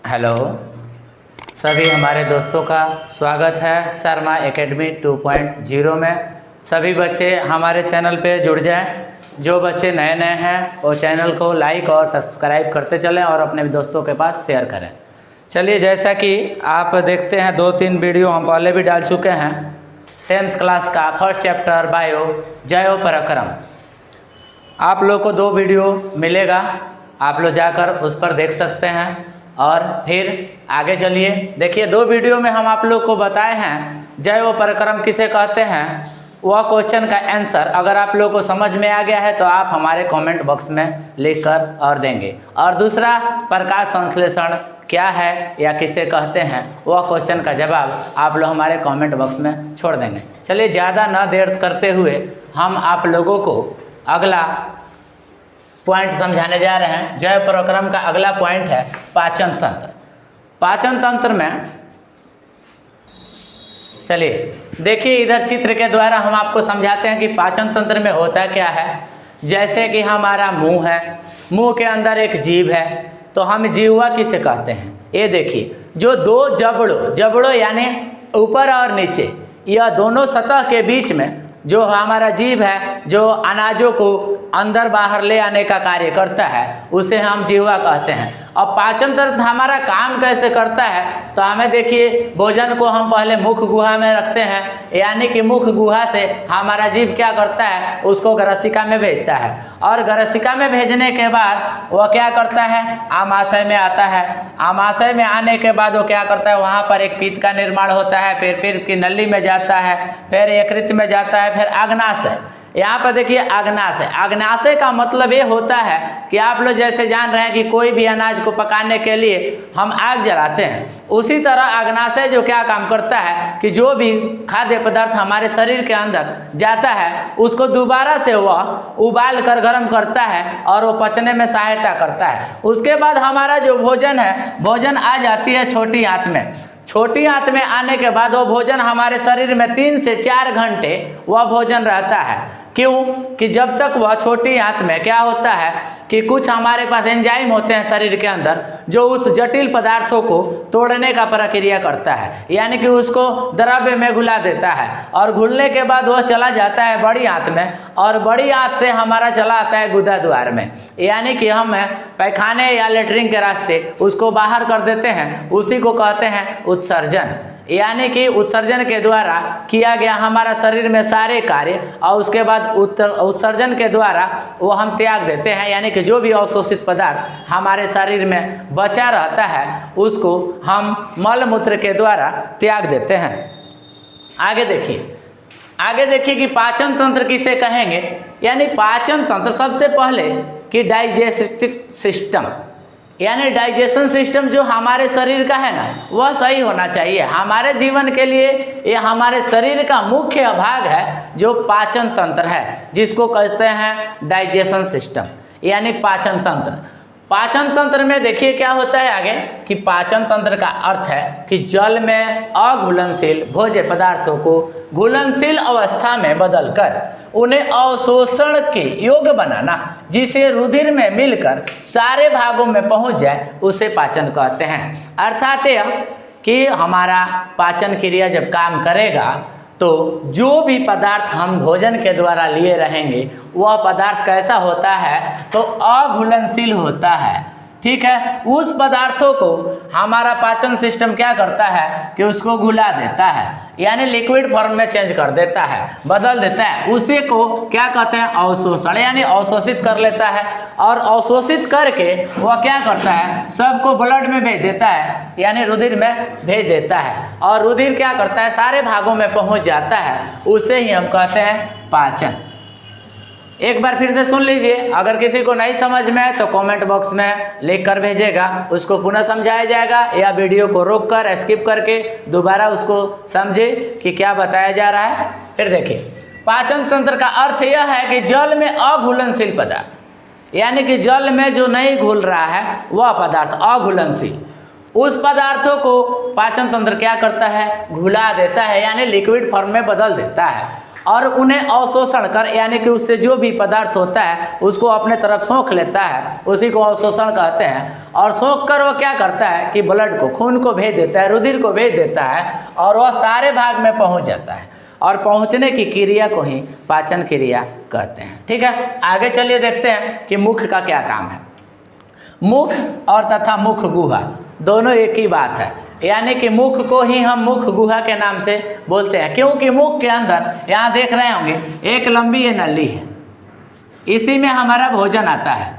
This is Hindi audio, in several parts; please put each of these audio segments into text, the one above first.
हेलो सभी हमारे दोस्तों का स्वागत है शर्मा एकेडमी 2.0 में। सभी बच्चे हमारे चैनल पे जुड़ जाएं। जो बच्चे नए नए हैं वो चैनल को लाइक और सब्सक्राइब करते चलें और अपने दोस्तों के पास शेयर करें। चलिए, जैसा कि आप देखते हैं 2-3 वीडियो हम पहले भी डाल चुके हैं। 10th क्लास का फर्स्ट चैप्टर बायो जयो पराक्रम, आप लोग को 2 वीडियो मिलेगा, आप लोग जाकर उस पर देख सकते हैं। और फिर आगे चलिए देखिए, 2 वीडियो में हम आप लोग को बताए हैं जय व पराक्रम किसे कहते हैं, वह क्वेश्चन का आंसर अगर आप लोग को समझ में आ गया है तो आप हमारे कमेंट बॉक्स में लिखकर और देंगे। और दूसरा, प्रकाश संश्लेषण क्या है या किसे कहते हैं, वह क्वेश्चन का जवाब आप लोग हमारे कमेंट बॉक्स में छोड़ देंगे। चलिए, ज़्यादा न देर करते हुए हम आप लोगों को अगला पॉइंट समझाने जा रहे हैं। जय पराक्रम का अगला पॉइंट है पाचन तंत्र। पाचन तंत्र में चलिए देखिए, इधर चित्र के द्वारा हम आपको समझाते हैं कि पाचन तंत्र में होता क्या है। जैसे कि हमारा मुंह है, मुंह के अंदर एक जीभ है, तो हम जीवा किसे कहते हैं। ये देखिए, जो 2 जबड़ों यानी ऊपर और नीचे, यह दोनों सतह के बीच में जो हमारा जीभ है, जो अनाजों को अंदर बाहर ले आने का कार्य करता है, उसे हम जीवा कहते हैं। अब पाचन तंत्र हमारा काम कैसे करता है, तो हमें देखिए, भोजन को हम पहले मुख गुहा में रखते हैं, यानी कि मुख गुहा से हमारा जीभ क्या करता है, उसको ग्रसिका में भेजता है। और ग्रसिका में भेजने के बाद वह क्या करता है, आमाशय में आता है। आमाशय में आने के बाद वो क्या करता है, वहाँ पर एक पीत का निर्माण होता है, फिर पीत की नली में जाता है, फिर यकृत में जाता है, फिर अग्नाशय। यहाँ पर देखिए अग्नाशय, अग्नाशय का मतलब ये होता है कि आप लोग जैसे जान रहे हैं कि कोई भी अनाज को पकाने के लिए हम आग जलाते हैं, उसी तरह अग्नाशय जो क्या काम करता है कि जो भी खाद्य पदार्थ हमारे शरीर के अंदर जाता है उसको दोबारा से वह उबाल कर गर्म करता है और वो पचने में सहायता करता है। उसके बाद हमारा जो भोजन है, भोजन आ जाती है छोटी आंत में। छोटी आंत में आने के बाद वो भोजन हमारे शरीर में 3 से 4 घंटे वह भोजन रहता है। क्यों कि जब तक वह छोटी आंत में क्या होता है कि कुछ हमारे पास एंजाइम होते हैं शरीर के अंदर, जो उस जटिल पदार्थों को तोड़ने का प्रक्रिया करता है, यानी कि उसको द्रव्य में घुला देता है। और घुलने के बाद वह चला जाता है बड़ी आंत में, और बड़ी आंत से हमारा चला आता है गुदा द्वार में, यानी कि हम पैखाने या लेटरिन के रास्ते उसको बाहर कर देते हैं। उसी को कहते हैं उत्सर्जन, यानी कि उत्सर्जन के द्वारा किया गया हमारा शरीर में सारे कार्य, और उसके बाद उत्सर्जन के द्वारा वो हम त्याग देते हैं, यानी कि जो भी अवशोषित पदार्थ हमारे शरीर में बचा रहता है उसको हम मल मूत्र के द्वारा त्याग देते हैं। आगे देखिए कि पाचन तंत्र किसे कहेंगे, यानी पाचन तंत्र सबसे पहले कि डाइजेस्टिव सिस्टम, यानी डाइजेशन सिस्टम जो हमारे शरीर का है ना, वह सही होना चाहिए। हमारे जीवन के लिए ये हमारे शरीर का मुख्य भाग है जो पाचन तंत्र है, जिसको कहते हैं डाइजेशन सिस्टम यानी पाचन तंत्र। पाचन तंत्र में देखिए क्या होता है आगे कि पाचन तंत्र का अर्थ है कि जल में अघुलनशील भोज्य पदार्थों को घुलनशील अवस्था में बदलकर उन्हें अवशोषण के योग्य बनाना, जिसे रुधिर में मिलकर सारे भागों में पहुंच जाए, उसे पाचन कहते हैं। अर्थात यह कि हमारा पाचन क्रिया जब काम करेगा तो जो भी पदार्थ हम भोजन के द्वारा लिए रहेंगे वह पदार्थ कैसा होता है, तो अघुलनशील होता है। ठीक है, उस पदार्थों को हमारा पाचन सिस्टम क्या करता है कि उसको घुला देता है, यानी लिक्विड फॉर्म में चेंज कर देता है, बदल देता है। उसी को क्या कहते हैं, अवशोषण, यानी अवशोषित कर लेता है। और अवशोषित करके वह क्या करता है, सबको ब्लड में भेज देता है, यानी रुधिर में भेज देता है। और रुधिर क्या करता है, सारे भागों में पहुंच जाता है, उसे ही हम कहते हैं पाचन। एक बार फिर से सुन लीजिए, अगर किसी को नहीं समझ में है तो कमेंट बॉक्स में लिख कर भेजेगा, उसको पुनः समझाया जाएगा, या वीडियो को रोक कर स्किप करके दोबारा उसको समझे कि क्या बताया जा रहा है। फिर देखिए, पाचन तंत्र का अर्थ यह है कि जल में अघुलनशील पदार्थ, यानी कि जल में जो नहीं घुल रहा है वह पदार्थ अघुलनशील, उस पदार्थों को पाचन तंत्र क्या करता है, घुला देता है, यानी लिक्विड फॉर्म में बदल देता है। और उन्हें अवशोषण कर, यानी कि उससे जो भी पदार्थ होता है उसको अपने तरफ सोख लेता है, उसी को अवशोषण कहते हैं। और सोख कर वो क्या करता है कि ब्लड को, खून को भेज देता है, रुधिर को भेज देता है और वह सारे भाग में पहुंच जाता है, और पहुंचने की क्रिया को ही पाचन क्रिया कहते हैं। ठीक है, आगे चलिए देखते हैं कि मुख का क्या काम है। मुख और तथा मुख गुहा दोनों एक ही बात है, यानी कि मुख को ही हम मुख गुहा के नाम से बोलते हैं, क्योंकि मुख के अंदर, यहाँ देख रहे होंगे, एक लंबी ये नली है, इसी में हमारा भोजन आता है,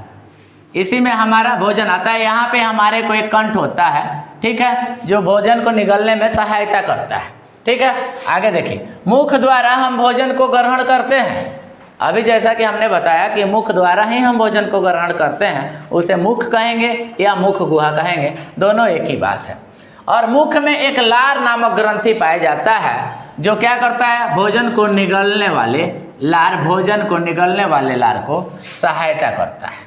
इसी में हमारा भोजन आता है। यहाँ पे हमारे को एक कंठ होता है, ठीक है, जो भोजन को निगलने में सहायता करता है। ठीक है, आगे देखिए, मुख द्वारा हम भोजन को ग्रहण करते हैं। अभी जैसा कि हमने बताया कि मुख द्वारा ही हम भोजन को ग्रहण करते हैं, उसे मुख कहेंगे या मुख गुहा कहेंगे, दोनों एक ही बात है। और मुख में एक लार नामक ग्रंथि पाया जाता है, जो क्या करता है, भोजन को निगलने वाले लार, भोजन को निगलने वाले लार को सहायता करता है।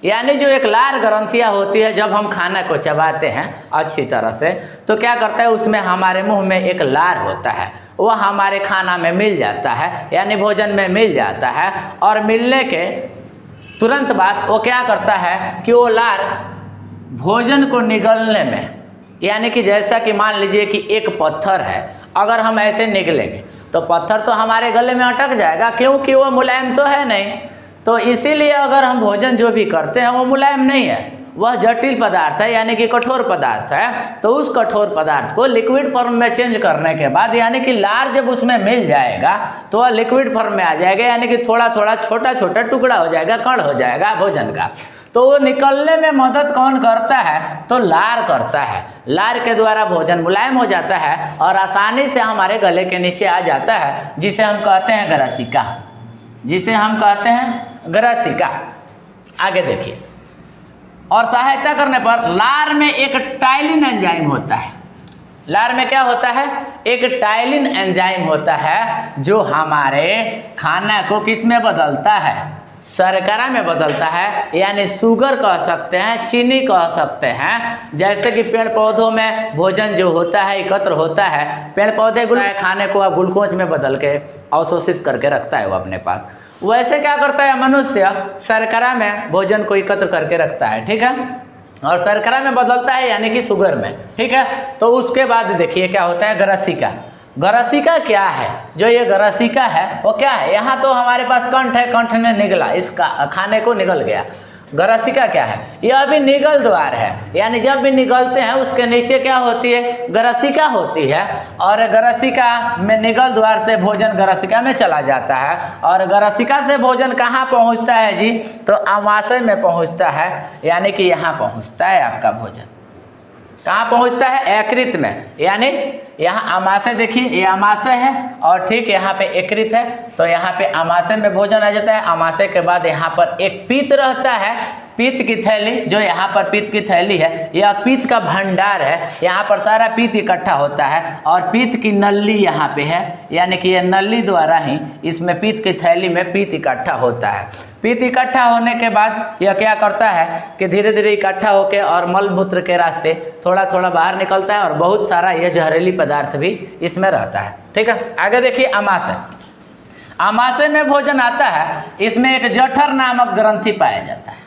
यानी जो एक लार ग्रंथियाँ होती है, जब हम खाना को चबाते हैं अच्छी तरह से, तो क्या करता है, उसमें हमारे मुंह में एक लार होता है, वह हमारे खाना में मिल जाता है, यानी भोजन में मिल जाता है। और मिलने के तुरंत बाद वो क्या करता है कि वो लार भोजन को निगलने में, यानी कि जैसा कि मान लीजिए कि एक पत्थर है, अगर हम ऐसे निगलेंगे तो पत्थर तो हमारे गले में अटक जाएगा, क्योंकि वो मुलायम तो है नहीं। तो इसीलिए अगर हम भोजन जो भी करते हैं वो मुलायम नहीं है, वह जटिल पदार्थ है, यानी कि कठोर पदार्थ है। तो उस कठोर पदार्थ को लिक्विड फॉर्म में चेंज करने के बाद, यानी कि लार जब उसमें मिल जाएगा तो वह लिक्विड फॉर्म में आ जाएगा, यानी कि थोड़ा थोड़ा छोटा छोटा टुकड़ा हो जाएगा, कण हो जाएगा भोजन का। तो वो निकलने में मदद कौन करता है, तो लार करता है। लार के द्वारा भोजन मुलायम हो जाता है और आसानी से हमारे गले के नीचे आ जाता है, जिसे हम कहते हैं ग्रसिका, जिसे हम कहते हैं ग्रसिका। आगे देखिए, और सहायता करने पर लार में एक टाइलिन एंजाइम होता है। लार में क्या होता है, एक टाइलिन एंजाइम होता है, जो हमारे खाना को किस में बदलता है, शर्करा में बदलता है, यानी शुगर कह सकते हैं, चीनी कह सकते हैं। जैसे कि पेड़ पौधों में भोजन जो होता है एकत्र होता है, पेड़ पौधे खाने को अब ग्लूकोज में बदल के अवशोषित करके रखता है वो अपने पास। वैसे क्या करता है मनुष्य, शर्करा में भोजन को एकत्र करके रखता है, ठीक है, और शर्करा में बदलता है, यानी कि शुगर में। ठीक है, तो उसके बाद देखिए क्या होता है, ग्रसिका। ग्रसिका क्या है, जो ये ग्रसिका है वो क्या है, यहाँ तो हमारे पास कंठ है, कंठ ने निगला, इसका खाने को निगल गया। ग्रसिका क्या है, यह भी निगल द्वार है, यानी जब भी निगलते हैं उसके नीचे क्या होती है, ग्रसिका होती है। और ग्रसिका में निगल द्वार से भोजन ग्रसिका में चला जाता है, और ग्रसिका से भोजन कहाँ पहुँचता है जी, तो आमाशय में पहुँचता है, यानी कि यहाँ पहुँचता है आपका भोजन। कहाँ पहुँचता है, यकृत में, यानी यहाँ आमाशय, देखिए ये आमाशय है और ठीक यहाँ पे यकृत है, तो यहाँ पे आमाशय में भोजन आ जाता है। आमाशय के बाद यहाँ पर एक पीत रहता है, पीत की थैली, जो यहाँ पर पीत की थैली है, यह पीत का भंडार है, यहाँ पर सारा पीत इकट्ठा होता है। और पीत की नली यहाँ पे है, यानी कि यह नली द्वारा ही इसमें पीत की थैली में पीत इकट्ठा होता है। पीत इकट्ठा होने के बाद यह क्या करता है कि धीरे धीरे इकट्ठा होकर और मल मूत्र के रास्ते थोड़ा थोड़ा बाहर निकलता है, और बहुत सारा यह जहरीली पदार्थ भी इसमें रहता है। ठीक है, आगे देखिए, आमाशय। आमाशय में भोजन आता है, इसमें एक जठर नामक ग्रंथि पाया जाता है।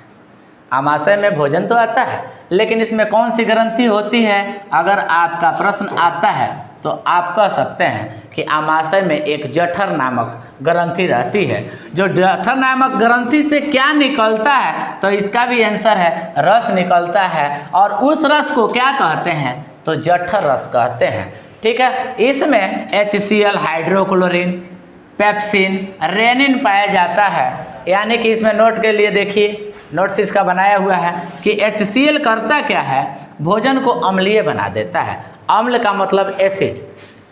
आमाशय में भोजन तो आता है, लेकिन इसमें कौन सी ग्रंथि होती है, अगर आपका प्रश्न आता है तो आप कह सकते हैं कि आमाशय में एक जठर नामक ग्रंथि रहती है। जो जठर नामक ग्रंथि से क्या निकलता है, तो इसका भी आंसर है रस निकलता है, और उस रस को क्या कहते हैं, तो जठर रस कहते हैं। ठीक है, इसमें HCl, हाइड्रोक्लोरिन, पेप्सिन, रेनिन पाया जाता है। यानी कि इसमें नोट के लिए देखिए, नोट्स इसका बनाया हुआ है कि HCl करता क्या है, भोजन को अम्लीय बना देता है। अम्ल का मतलब एसिड,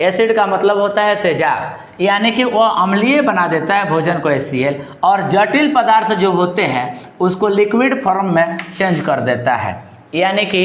एसिड का मतलब होता है तेजाब, यानी कि वह अम्लीय बना देता है भोजन को HCl, और जटिल पदार्थ जो होते हैं उसको लिक्विड फॉर्म में चेंज कर देता है। यानी कि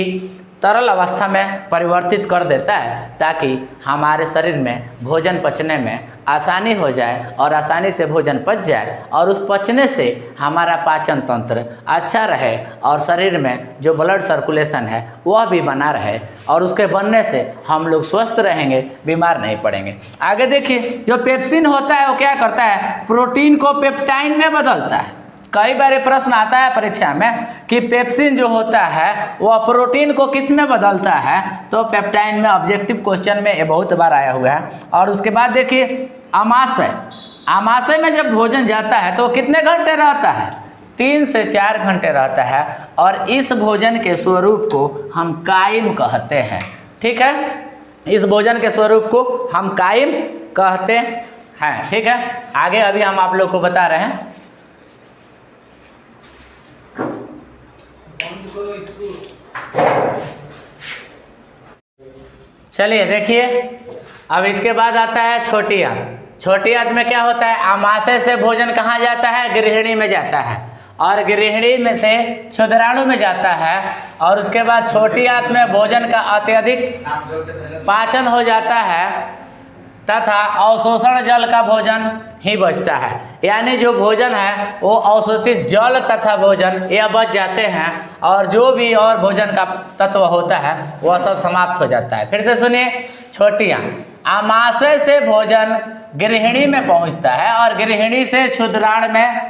तरल अवस्था में परिवर्तित कर देता है ताकि हमारे शरीर में भोजन पचने में आसानी हो जाए और आसानी से भोजन पच जाए और उस पचने से हमारा पाचन तंत्र अच्छा रहे और शरीर में जो ब्लड सर्कुलेशन है वह भी बना रहे और उसके बनने से हम लोग स्वस्थ रहेंगे, बीमार नहीं पड़ेंगे। आगे देखिए, जो पेप्सिन होता है वो क्या करता है, प्रोटीन को पेप्टाइन में बदलता है। कई बार ये प्रश्न आता है परीक्षा में कि पेप्सिन जो होता है वह प्रोटीन को किस में बदलता है, तो पेप्टाइन में। ऑब्जेक्टिव क्वेश्चन में ये बहुत बार आया हुआ है। और उसके बाद देखिए आमाशय, आमाशय में जब भोजन जाता है तो कितने घंटे रहता है, 3 से 4 घंटे रहता है और इस भोजन के स्वरूप को हम कायम कहते हैं। ठीक है, इस भोजन के स्वरूप को हम कायम कहते हैं। ठीक है, आगे अभी हम आप लोग को बता रहे हैं। चलिए देखिए, अब इसके बाद आता है छोटी आंत। छोटी आंत में क्या होता है, आमाशय से भोजन कहाँ जाता है, गृहिणी में जाता है और गृहिणी में से क्षुद्राणु में जाता है और उसके बाद छोटी आंत में भोजन का अत्यधिक पाचन हो जाता है तथा अवशोषण जल का भोजन ही बचता है। यानी जो भोजन है वो अवशोषित जल तथा भोजन यह बच जाते हैं और जो भी और भोजन का तत्व होता है वह सब समाप्त हो जाता है। फिर से सुनिए, छोटी आंत, आमाशय से भोजन गृहिणी में पहुंचता है और गृहिणी से क्षुद्राण में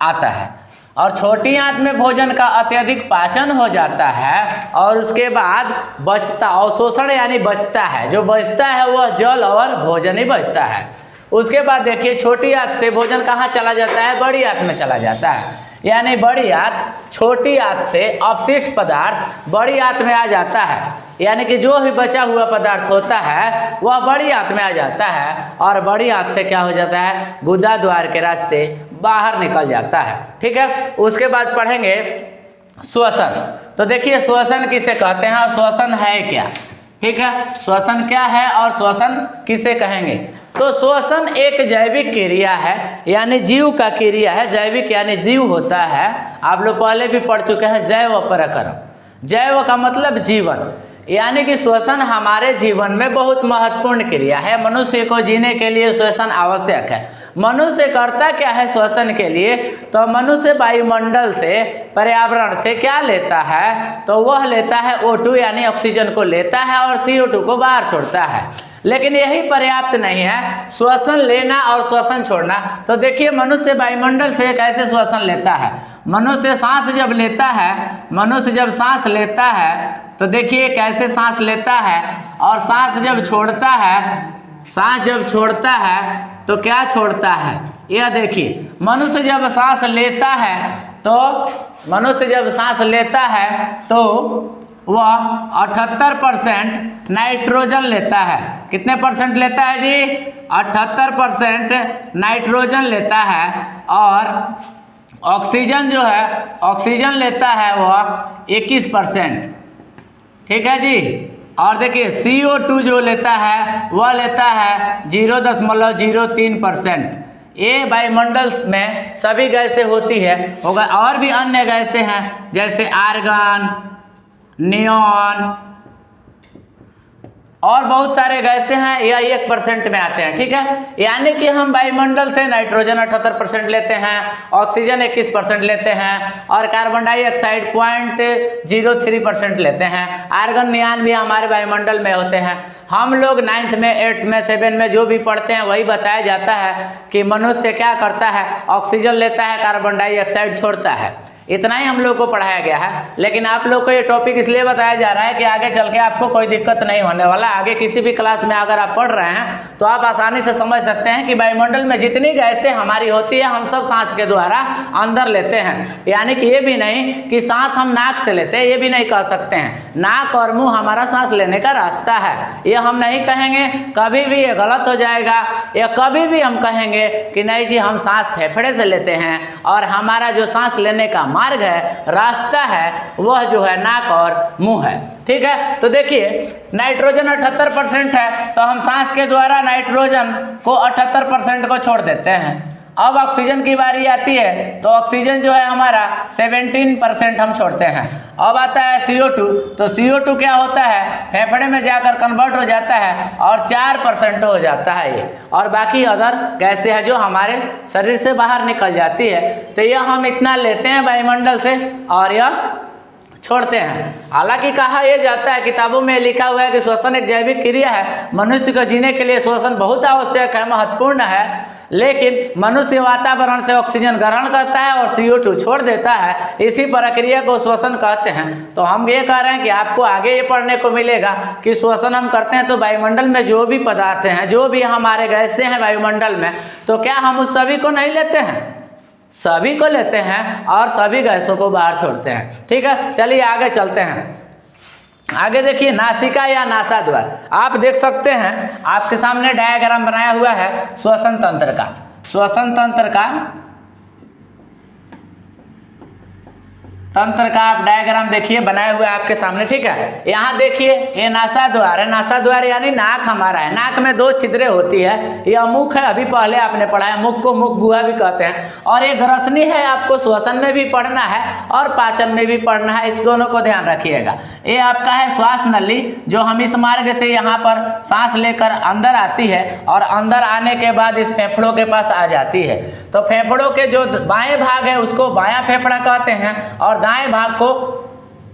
आता है और छोटी आंत में भोजन का अत्यधिक पाचन हो जाता है और उसके बाद बचता अवशोषण यानी बचता है, जो बचता है वह जल और भोजन ही बचता है। उसके बाद देखिए, छोटी आंत से भोजन कहाँ चला जाता है, बड़ी आंत में चला जाता है। यानी बड़ी आंत छोटी आंत से अपशिष्ट पदार्थ बड़ी आंत में आ जाता है, यानी कि जो भी बचा हुआ पदार्थ होता है वह बड़ी आंत में आ जाता है और बड़ी आंत से क्या हो जाता है, गुदा द्वार के रास्ते बाहर निकल जाता है। ठीक है, उसके बाद पढ़ेंगे श्वसन। तो देखिए श्वसन किसे कहते हैं और श्वसन है क्या। ठीक है, श्वसन क्या है और श्वसन किसे कहेंगे, तो श्वसन एक जैविक क्रिया है, यानी जीव का क्रिया है। जैविक यानी जीव होता है, आप लोग पहले भी पढ़ चुके हैं, जैव परकर्म। जैव का मतलब जीवन, यानी कि श्वसन हमारे जीवन में बहुत महत्वपूर्ण क्रिया है। मनुष्य को जीने के लिए श्वसन आवश्यक है। मनुष्य करता क्या है श्वसन के लिए, तो मनुष्य वायुमंडल से, पर्यावरण से क्या लेता है, तो वह लेता है O2 यानी ऑक्सीजन को लेता है और CO2 को बाहर छोड़ता है। लेकिन यही पर्याप्त नहीं है, श्वसन लेना और श्वसन छोड़ना। तो देखिए मनुष्य वायुमंडल से कैसे श्वसन लेता है। मनुष्य सांस जब लेता है, मनुष्य जब सांस लेता है तो देखिए कैसे सांस लेता है और सांस जब छोड़ता है, सांस जब छोड़ता है तो क्या छोड़ता है, यह देखिए। मनुष्य जब सांस लेता है तो मनुष्य जब सांस लेता है तो वह 78% नाइट्रोजन लेता है। कितने परसेंट लेता है जी, 78% नाइट्रोजन लेता है और ऑक्सीजन जो है, ऑक्सीजन लेता है वह 21%। ठीक है जी। और देखिए CO2 जो लेता है वह लेता है 0.03%। ये वायुमंडल में सभी गैसें होती है, होगा और भी अन्य गैसें हैं जैसे आर्गन, नियॉन और बहुत सारे गैसें हैं, यह 1% में आते हैं। ठीक है, यानी कि हम वायुमंडल से नाइट्रोजन 78% लेते हैं, ऑक्सीजन 21% लेते हैं और कार्बन डाइऑक्साइड 0.03% लेते हैं। आर्गन, नियॉन भी हमारे वायुमंडल में होते हैं। हम लोग 9th में, 8th में, 7 में जो भी पढ़ते हैं वही बताया जाता है कि मनुष्य क्या करता है, ऑक्सीजन लेता है, कार्बन डाइऑक्साइड छोड़ता है। इतना ही हम लोग को पढ़ाया गया है। लेकिन आप लोग को ये टॉपिक इसलिए बताया जा रहा है कि आगे चल के आपको कोई दिक्कत नहीं होने वाला। आगे किसी भी क्लास में अगर आप पढ़ रहे हैं तो आप आसानी से समझ सकते हैं कि वायुमंडल में जितनी गैसें हमारी होती है हम सब सांस के द्वारा अंदर लेते हैं। यानी कि ये भी नहीं कि सांस हम नाक से लेते हैं, ये भी नहीं कह सकते हैं। नाक और मुंह हमारा सांस लेने का रास्ता है, ये हम नहीं कहेंगे। कभी भी ये गलत हो जाएगा। या कभी भी हम कहेंगे कि नहीं जी हम सांस फेफड़े से लेते हैं और हमारा जो सांस लेने का मार्ग है, रास्ता है, वह जो है नाक और मुंह है। ठीक है, तो देखिए नाइट्रोजन 78% है तो हम सांस के द्वारा नाइट्रोजन को 78% को छोड़ देते हैं अब ऑक्सीजन की बारी आती है तो ऑक्सीजन जो है हमारा 17% हम छोड़ते हैं। अब आता है CO2, तो CO2 क्या होता है, फेफड़े में जाकर कन्वर्ट हो जाता है और 4% हो जाता है ये, और बाकी अदर गैसें हैं जो हमारे शरीर से बाहर निकल जाती है। तो यह हम इतना लेते हैं वायुमंडल से और यह छोड़ते हैं। हालांकि कहा यह जाता है, किताबों में लिखा हुआ है कि श्वसन एक जैविक क्रिया है, मनुष्य को जीने के लिए श्वसन बहुत आवश्यक है, महत्वपूर्ण है, लेकिन मनुष्य वातावरण से ऑक्सीजन ग्रहण करता है और CO2 छोड़ देता है। इसी प्रक्रिया को श्वसन कहते हैं। तो हम ये कह रहे हैं कि आपको आगे ये पढ़ने को मिलेगा कि श्वसन हम करते हैं तो वायुमंडल में जो भी पदार्थ हैं, जो भी हमारे गैसें हैं वायुमंडल में, तो क्या हम उस सभी को नहीं लेते हैं, सभी को लेते हैं और सभी गैसों को बाहर छोड़ते हैं। ठीक है, चलिए आगे चलते हैं। आगे देखिए, नासिका या नासाद्वार। आप देख सकते हैं आपके सामने डायग्राम बनाया हुआ है श्वसन तंत्र का। श्वसन तंत्र का आप डायग्राम देखिए बनाया हुआ है आपके सामने। ठीक है, यहाँ देखिए ये नासाद्वार है। नासाद्वार यानी नाक हमारा है। नाक में 2 छिद्रें होती है। यह मुख है, अभी पहले आपने पढ़ा है, मुख को मुख गुहा भी कहते हैं। और ये ग्रसनी है, आपको श्वसन में भी पढ़ना है और पाचन में भी पढ़ना है, इस दोनों को ध्यान रखिएगा। ये आपका है श्वास नली, जो हम इस मार्ग से यहाँ पर सांस लेकर अंदर आती है और अंदर आने के बाद इस फेफड़ों के पास आ जाती है। तो फेफड़ों के जो बाएं भाग है उसको बायां फेफड़ा कहते हैं और दाएं भाग को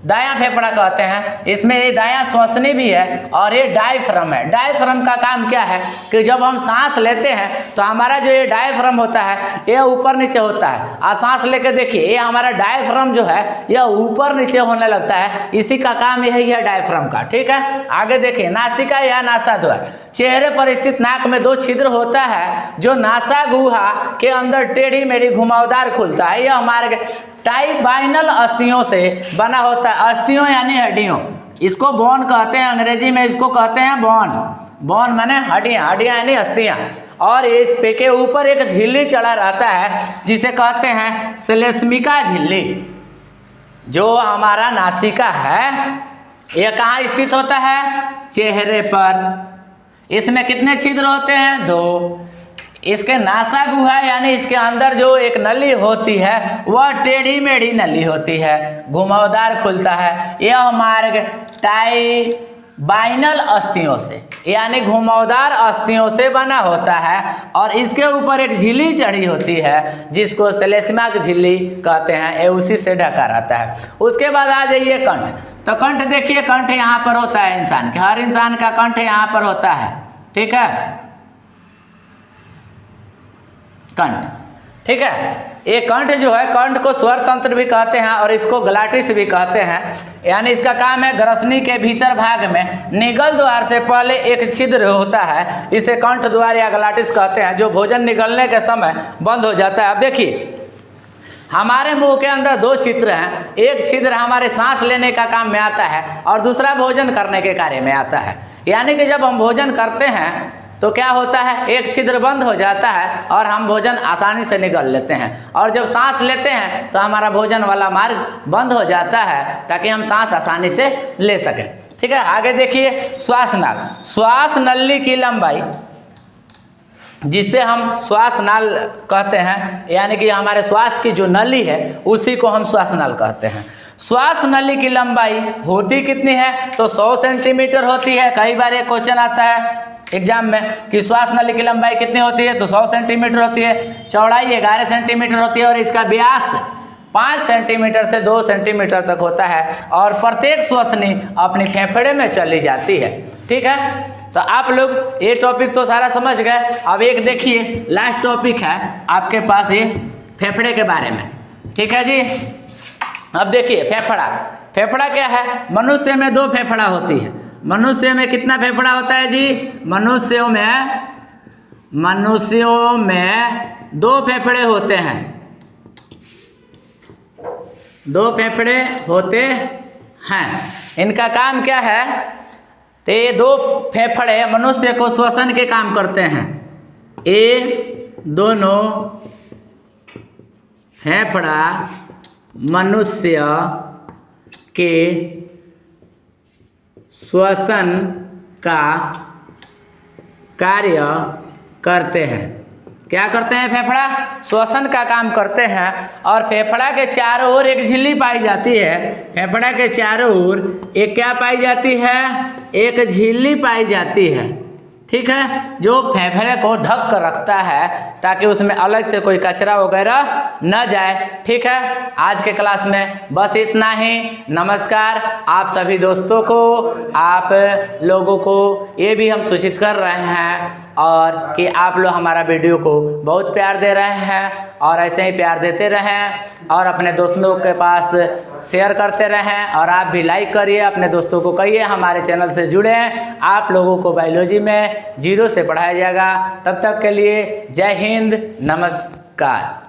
दायां फेफड़ा कहते हैं। इसमें ये दायां श्वसनी भी है और ये डायफ्राम है। डायफ्राम का काम क्या है कि जब हम सांस लेते हैं तो हमारा जो ये डायफ्राम होता है ये ऊपर नीचे होता है। आप सांस लेके देखिए, ये हमारा डायफ्राम जो है यह ऊपर नीचे होने लगता है, इसी का काम यही है डायफ्राम का। ठीक है, आगे देखिए, नासिका या नासाद्वार। चेहरे पर स्थित नाक में 2 छिद्र होता है जो नासा गुहा के अंदर टेढ़ी मेढ़ी घुमावदार खुलता है। यह हमारे टाइबाइनल अस्थियों से बना होता है। अस्थियों यानी हड्डियों, इसको बोन कहते हैं, अंग्रेजी में इसको कहते हैं बोन। बोन माने हड्डियाँ, हड्डियाँ यानी अस्थियाँ। और इस पे के ऊपर एक झिल्ली चढ़ा रहता है जिसे कहते हैं श्लेष्मिका झिल्ली। जो हमारा नासिका है यह कहाँ स्थित होता है, चेहरे पर। इसमें कितने छिद्र होते हैं, 2। इसके नासा गुहा यानी इसके अंदर जो एक नली होती है वह टेढ़ी मेढ़ी नली होती है, घुमावदार खुलता है। यह मार्ग टाइबाइनल अस्थियों से यानी घुमावदार अस्थियों से बना होता है और इसके ऊपर एक झिल्ली चढ़ी होती है जिसको श्लेष्मिका झिल्ली कहते हैं। ये उसी से ढका रहता है। उसके बाद आ जाइए कंठ। तो कंठ देखिए, कंठ यहाँ पर होता है इंसान के, हर इंसान का कंठ यहाँ पर होता है। ठीक है, कंठ। ठीक है, ये कंठ जो है, कंठ को स्वर तंत्र भी कहते हैं और इसको ग्लाटिस भी कहते हैं। यानी इसका काम है ग्रसनी के भीतर भाग में निगल द्वार से पहले एक छिद्र होता है, इसे कंठ द्वार या ग्लाटिस कहते हैं, जो भोजन निगलने के समय बंद हो जाता है। अब देखिए, हमारे मुंह के अंदर 2 छिद्र हैं। एक छिद्र हमारे सांस लेने का काम में आता है और दूसरा भोजन करने के कार्य में आता है। यानी कि जब हम भोजन करते हैं तो क्या होता है, एक छिद्र बंद हो जाता है और हम भोजन आसानी से निगल लेते हैं, और जब सांस लेते हैं तो हमारा भोजन वाला मार्ग बंद हो जाता है ताकि हम सांस आसानी से ले सकें। ठीक है, आगे देखिए, श्वास नाल। श्वास नली की लंबाई, जिसे हम श्वास नाल कहते हैं, यानी कि हमारे श्वास की जो नली है उसी को हम श्वास नाल कहते हैं। श्वास नली की लंबाई होती कितनी है, तो 100 सेंटीमीटर होती है। कई बार ये क्वेश्चन आता है एग्जाम में कि श्वास नली की लंबाई कितनी होती है, तो 100 सेंटीमीटर होती है। चौड़ाई 11 सेंटीमीटर होती है और इसका व्यास 5 सेंटीमीटर से 2 सेंटीमीटर तक होता है और प्रत्येक श्वसनी अपनी फेफड़े में चली जाती है। ठीक है, तो आप लोग ये टॉपिक तो सारा समझ गए। अब एक देखिए, लास्ट टॉपिक है आपके पास ये फेफड़े के बारे में। ठीक है जी, अब देखिए फेफड़ा। फेफड़ा क्या है, मनुष्य में 2 फेफड़ा होती है। मनुष्य में कितना फेफड़ा होता है जी, मनुष्यों में 2 फेफड़े होते हैं। 2 फेफड़े होते हैं। इनका काम क्या है, तो ये 2 फेफड़े मनुष्य को श्वसन के काम करते हैं। ये दोनों फेफड़ा मनुष्य के श्वसन का कार्य करते हैं। क्या करते हैं फेफड़ा? श्वसन का काम करते हैं। और फेफड़ा के चारों ओर एक झिल्ली पाई जाती है। फेफड़ा के चारों ओर एक क्या पाई जाती है? एक झिल्ली पाई जाती है, ठीक है, जो फेफड़े को ढक कर रखता है ताकि उसमें अलग से कोई कचरा वगैरह न जाए। ठीक है, आज के क्लास में बस इतना ही। नमस्कार। आप सभी दोस्तों को, आप लोगों को ये भी हम सूचित कर रहे हैं और कि आप लोग हमारा वीडियो को बहुत प्यार दे रहे हैं और ऐसे ही प्यार देते रहें और अपने दोस्तों के पास शेयर करते रहें। और आप भी लाइक करिए, अपने दोस्तों को कहिए हमारे चैनल से जुड़ें। आप लोगों को बायोलॉजी में 0 से पढ़ाया जाएगा। तब तक के लिए जय हिंद, नमस्कार।